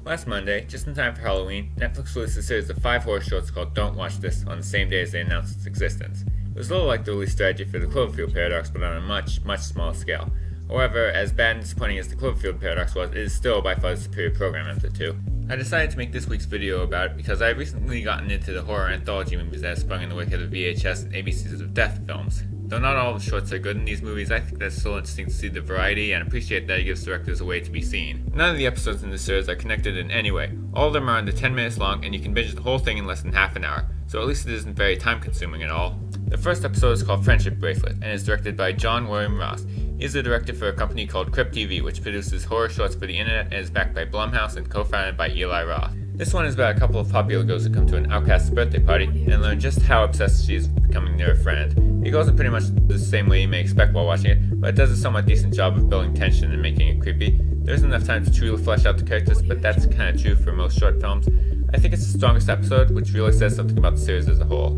Last Monday, just in time for Halloween, Netflix released a series of 5 horror shorts called Don't Watch This on the same day as they announced its existence. It was a little like the release strategy for the Cloverfield paradox, but on a much smaller scale. However, as bad and disappointing as the Cloverfield paradox was, it is still by far the superior program of the two. I decided to make this week's video about it because I have recently gotten into the horror anthology movies that have sprung in the wake of the VHS and ABCs of Death films. Though not all of the shorts are good in these movies, I think that it's still interesting to see the variety and appreciate that it gives directors a way to be seen. None of the episodes in this series are connected in any way. All of them are under 10 minutes long and you can binge the whole thing in less than half an hour, so at least it isn't very time consuming at all. The first episode is called Friendship Bracelet and is directed by John William Ross. He is the director for a company called Crypt TV, which produces horror shorts for the internet and is backed by Blumhouse and co-founded by Eli Roth. This one is about a couple of popular girls who come to an outcast's birthday party and learn just how obsessed she is with becoming their friend. It goes in pretty much the same way you may expect while watching it, but it does a somewhat decent job of building tension and making it creepy. There isn't enough time to truly flesh out the characters, but that's kinda true for most short films. I think it's the strongest episode, which really says something about the series as a whole.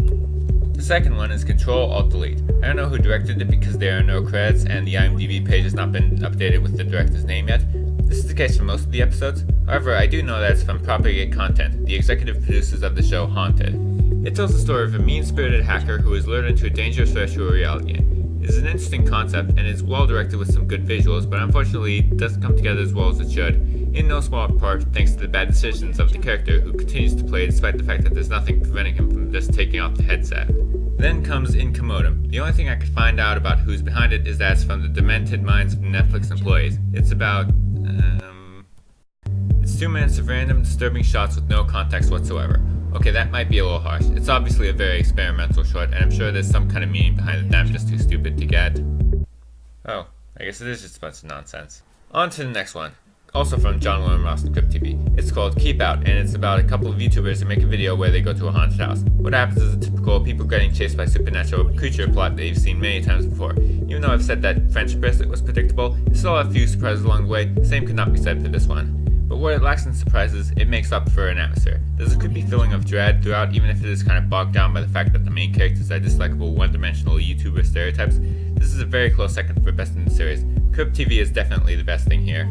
The second one is Control-Alt-Delete. I don't know who directed it because there are no credits and the IMDb page has not been updated with the director's name yet. This is the case for most of the episodes. However, I do know that it's from PROPAGATE Content, the executive producers of the show Haunted. It tells the story of a mean-spirited hacker who is lured into a dangerous virtual reality. It is an interesting concept and is well directed with some good visuals, but unfortunately it doesn't come together as well as it should, in no small part thanks to the bad decisions of the character who continues to play despite the fact that there's nothing preventing him from just taking off the headset. Then comes In Commodum. The only thing I could find out about who's behind it is that it's from the demented minds of Netflix employees. It's about, it's 2 minutes of random disturbing shots with no context whatsoever. Okay, that might be a little harsh. It's obviously a very experimental short, and I'm sure there's some kind of meaning behind it that I'm just too stupid to get. Oh, I guess it is just a bunch of nonsense. On to the next one. Also from John William Ross and Crypt TV. It's called Keep Out, and it's about a couple of YouTubers who make a video where they go to a haunted house. What happens is a typical people getting chased by supernatural creature plot that you've seen many times before. Even though I've said that Friendship Bracelet was predictable, it still had a few surprises along the way. The same could not be said for this one. But what it lacks in surprises, it makes up for an atmosphere. There's a creepy feeling of dread throughout, even if it is kind of bogged down by the fact that the main characters are dislikable one-dimensional YouTuber stereotypes. This is a very close second for best in the series. Crypt TV is definitely the best thing here.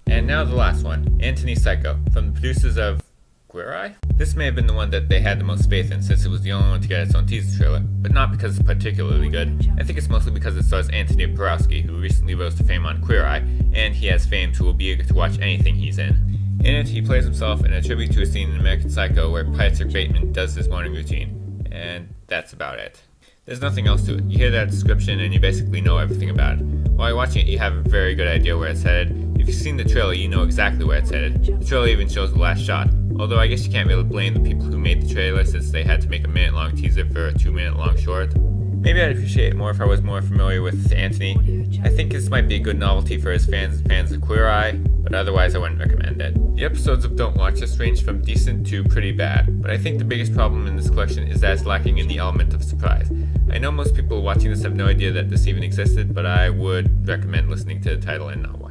And now the last one, Anthony Psycho, from the producers of Queer Eye? This may have been the one that they had the most faith in since it was the only one to get its own teaser trailer, but not because it's particularly good. I think it's mostly because it stars Anthony Porowski, who recently rose to fame on Queer Eye, and he has fans who will be eager to watch anything he's in. In it, he plays himself in a tribute to a scene in American Psycho where Patrick Bateman does his morning routine, and that's about it. There's nothing else to it. You hear that description and you basically know everything about it. While you're watching it, you have a very good idea where it's headed. If you've seen the trailer, you know exactly where it's headed. The trailer even shows the last shot. Although I guess you can't really blame the people who made the trailer since they had to make a minute-long teaser for a 2-minute-long short. Maybe I'd appreciate it more if I was more familiar with Anthony. I think this might be a good novelty for his fans and fans of Queer Eye, but otherwise I wouldn't recommend it. The episodes of Don't Watch This range from decent to pretty bad, but I think the biggest problem in this collection is that it's lacking in the element of surprise. I know most people watching this have no idea that this even existed, but I would recommend listening to the title and not watching.